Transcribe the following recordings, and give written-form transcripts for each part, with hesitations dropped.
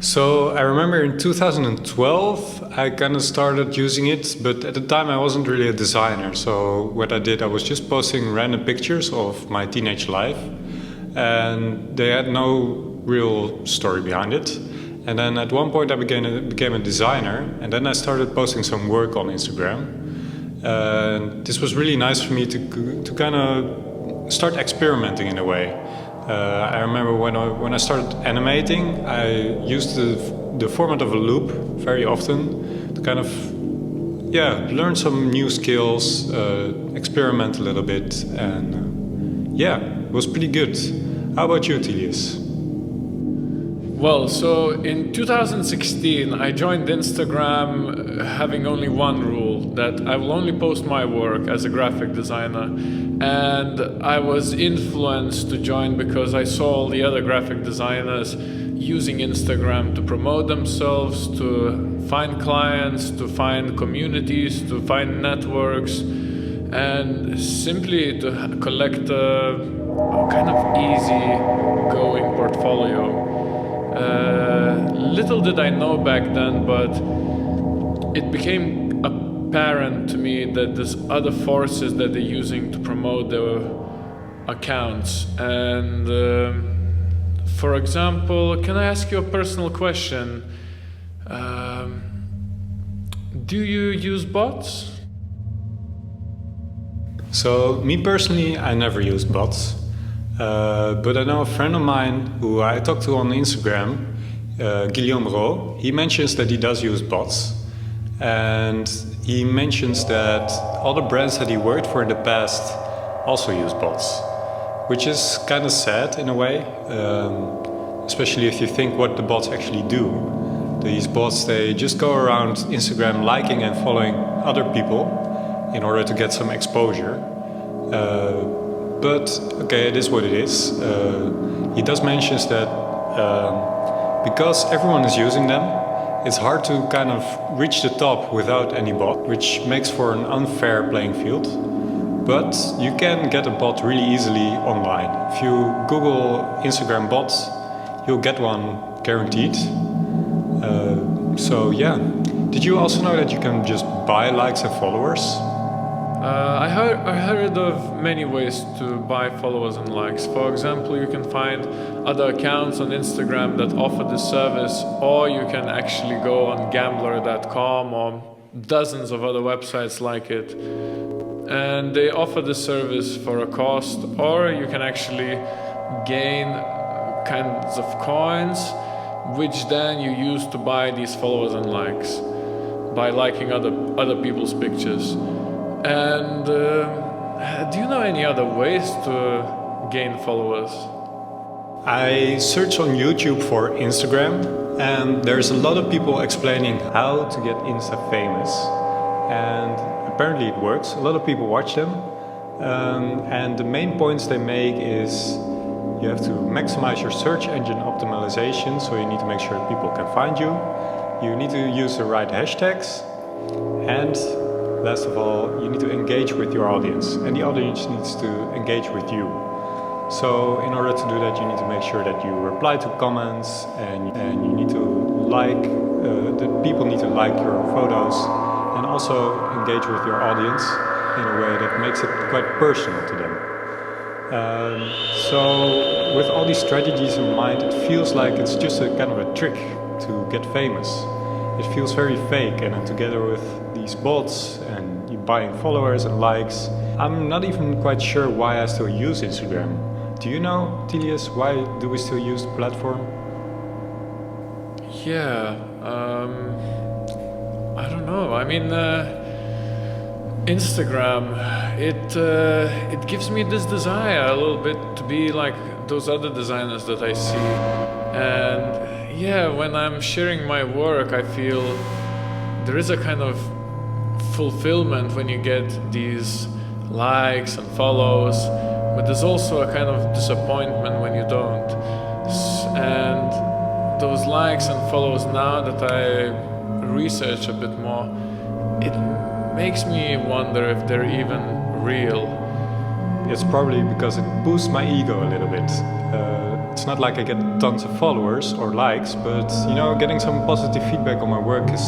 So I remember in 2012 I kind of started using it, but at the time I wasn't really a designer. So what I did, I was just posting random pictures of my teenage life, and they had no real story behind it. And then at one point I became a designer, and then I started posting some work on Instagram. And this was really nice for me to kind of start experimenting in a way. I remember when I started animating, I used the format of a loop very often to kind of learn some new skills, experiment a little bit, and it was pretty good. How about you, Tilius? Well, so in 2016, I joined Instagram having only one rule, that I will only post my work as a graphic designer. And I was influenced to join because I saw all the other graphic designers using Instagram to promote themselves, to find clients, to find communities, to find networks, and simply to collect a kind of easy-going portfolio. Little did I know back then, but it became apparent to me that there's other forces that they're using to promote their accounts. And for example, can I ask you a personal question? Do you use bots? So me personally, I never use bots. But I know a friend of mine who I talked to on Instagram, Guillaume Ro. He mentions that he does use bots, and he mentions that all the brands that he worked for in the past also use bots, which is kind of sad in a way, especially if you think what the bots actually do. These bots, they just go around Instagram liking and following other people in order to get some exposure. But okay, it is what it is. He does mention that because everyone is using them, it's hard to kind of reach the top without any bot, which makes for an unfair playing field. But you can get a bot really easily online. If you Google Instagram bots, you'll get one guaranteed. Did you also know that you can just buy likes and followers? I heard of many ways to buy followers and likes. For example, you can find other accounts on Instagram that offer this service, or you can actually go on gambler.com or dozens of other websites like it. And they offer the service for a cost, or you can actually gain kinds of coins, which then you use to buy these followers and likes by liking other people's pictures. And do you know any other ways to gain followers? I searched on YouTube for Instagram, and there's a lot of people explaining how to get Insta famous. And apparently it works. A lot of people watch them. And the main points they make is you have to maximize your search engine optimization, so you need to make sure that people can find you. You need to use the right hashtags, and last of all, you need to engage with your audience, and the audience needs to engage with you. So in order to do that, you need to make sure that you reply to comments, and you need to like, the people need to like your photos, and also engage with your audience in a way that makes it quite personal to them. So with all these strategies in mind, it feels like it's just a kind of a trick to get famous. It feels very fake, and then together with these bots and you buying followers and likes, I'm not even quite sure why I still use Instagram. Do you know, Tilius, why do we still use the platform? Yeah, I don't know. I mean, Instagram, it gives me this desire a little bit to be like those other designers that I see. And yeah, when I'm sharing my work, I feel there is a kind of fulfillment when you get these likes and follows, but there's also a kind of disappointment when you don't. And those likes and follows, now that I research a bit more, it makes me wonder if they're even real. It's probably because it boosts my ego a little bit. It's not like I get tons of followers or likes, but you know, getting some positive feedback on my work is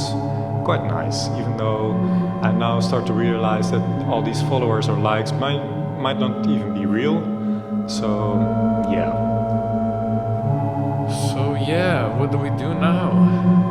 quite nice, even though I now start to realize that all these followers or likes might not even be real. So So yeah, what do we do now?